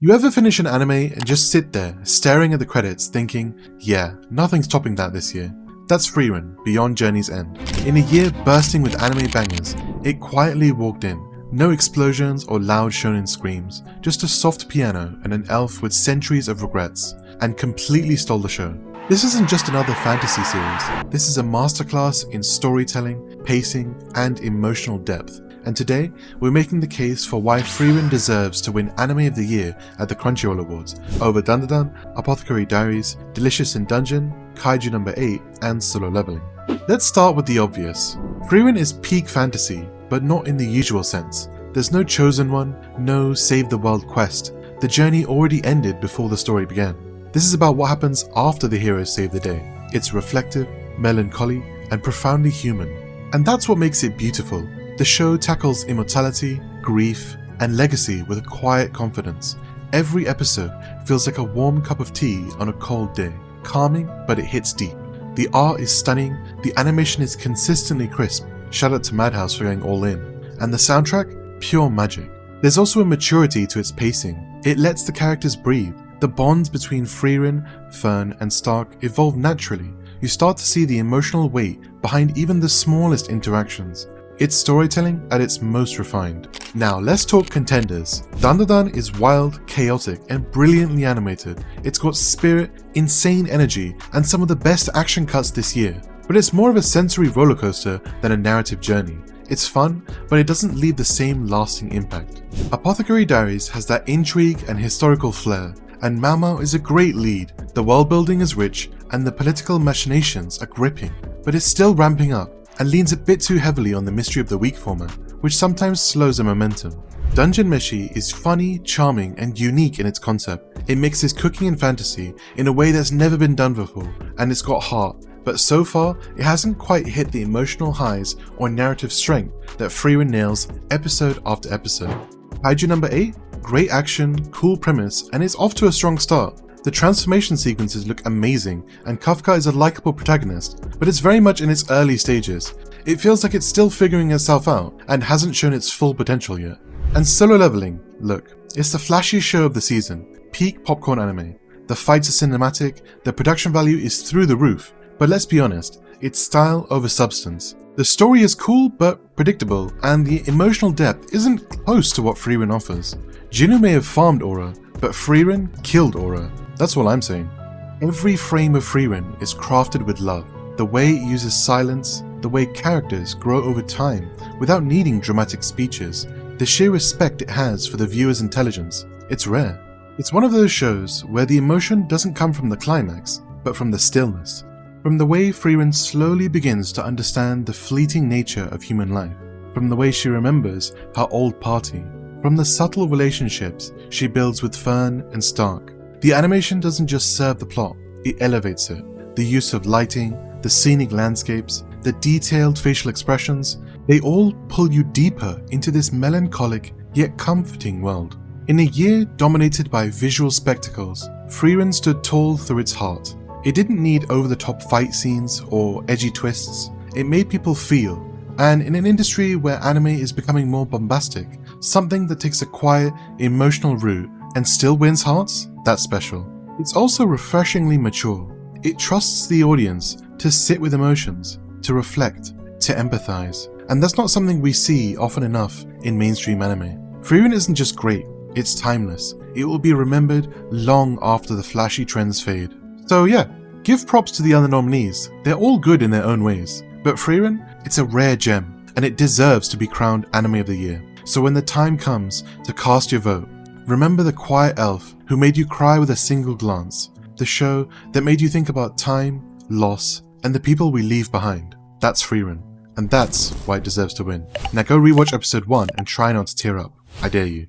You ever finish an anime and just sit there, staring at the credits, thinking, yeah, nothing's topping that this year? That's Frieren, Beyond Journey's End. In a year bursting with anime bangers, it quietly walked in. No explosions or loud shonen screams, just a soft piano and an elf with centuries of regrets, and completely stole the show. This isn't just another fantasy series, this is a masterclass in storytelling, pacing, and emotional depth. And today, we're making the case for why Frieren deserves to win Anime of the Year at the Crunchyroll Awards over Dandadan, Apothecary Diaries, Delicious in Dungeon, Kaiju No. 8, and Solo Leveling. Let's start with the obvious. Frieren is peak fantasy, but not in the usual sense. There's no chosen one, no save the world quest. The journey already ended before the story began. This is about what happens after the heroes save the day. It's reflective, melancholy, and profoundly human. And that's what makes it beautiful. The show tackles immortality, grief, and legacy with a quiet confidence. Every episode feels like a warm cup of tea on a cold day. Calming, but it hits deep. The art is stunning, the animation is consistently crisp, shout out to Madhouse for going all in, and the soundtrack, pure magic. There's also a maturity to its pacing. It lets the characters breathe. The bonds between Frieren, Fern, and Stark evolve naturally. You start to see the emotional weight behind even the smallest interactions. It's storytelling at its most refined. Now let's talk contenders. Dandadan is wild, chaotic, and brilliantly animated. It's got spirit, insane energy, and some of the best action cuts this year. But it's more of a sensory rollercoaster than a narrative journey. It's fun, but it doesn't leave the same lasting impact. Apothecary Diaries has that intrigue and historical flair, and Mao Mao is a great lead. The world building is rich, and the political machinations are gripping, but it's still ramping up, and leans a bit too heavily on the Mystery of the Week format, which sometimes slows the momentum. Dungeon Meshi is funny, charming, and unique in its concept. It mixes cooking and fantasy in a way that's never been done before, and it's got heart, but so far, it hasn't quite hit the emotional highs or narrative strength that Frieren nails episode after episode. Kaiju No. 8? Great action, cool premise, and it's off to a strong start. The transformation sequences look amazing, and Kafka is a likable protagonist, but it's very much in its early stages. It feels like it's still figuring itself out, and hasn't shown its full potential yet. And Solo Leveling, look, it's the flashy show of the season, peak popcorn anime. The fights are cinematic, the production value is through the roof, but let's be honest, it's style over substance. The story is cool but predictable, and the emotional depth isn't close to what Frieren offers. Jinu may have farmed Aura, but Frieren killed Aura. That's all I'm saying. Every frame of Frieren is crafted with love. The way it uses silence, the way characters grow over time without needing dramatic speeches, the sheer respect it has for the viewer's intelligence, it's rare. It's one of those shows where the emotion doesn't come from the climax, but from the stillness. From the way Frieren slowly begins to understand the fleeting nature of human life. From the way she remembers her old party. From the subtle relationships she builds with Fern and Stark. The animation doesn't just serve the plot, it elevates it. The use of lighting, the scenic landscapes, the detailed facial expressions, they all pull you deeper into this melancholic yet comforting world. In a year dominated by visual spectacles, Frieren stood tall through its heart. It didn't need over-the-top fight scenes or edgy twists, it made people feel. And in an industry where anime is becoming more bombastic, something that takes a quiet, emotional route and still wins hearts, that's special. It's also refreshingly mature. It trusts the audience to sit with emotions, to reflect, to empathize. And that's not something we see often enough in mainstream anime. Frieren isn't just great, it's timeless. It will be remembered long after the flashy trends fade. So yeah, give props to the other nominees. They're all good in their own ways. But Frieren, it's a rare gem, and it deserves to be crowned Anime of the Year. So when the time comes to cast your vote, remember the quiet elf who made you cry with a single glance. The show that made you think about time, loss, and the people we leave behind. That's Frieren, and that's why it deserves to win. Now go rewatch episode 1 and try not to tear up. I dare you.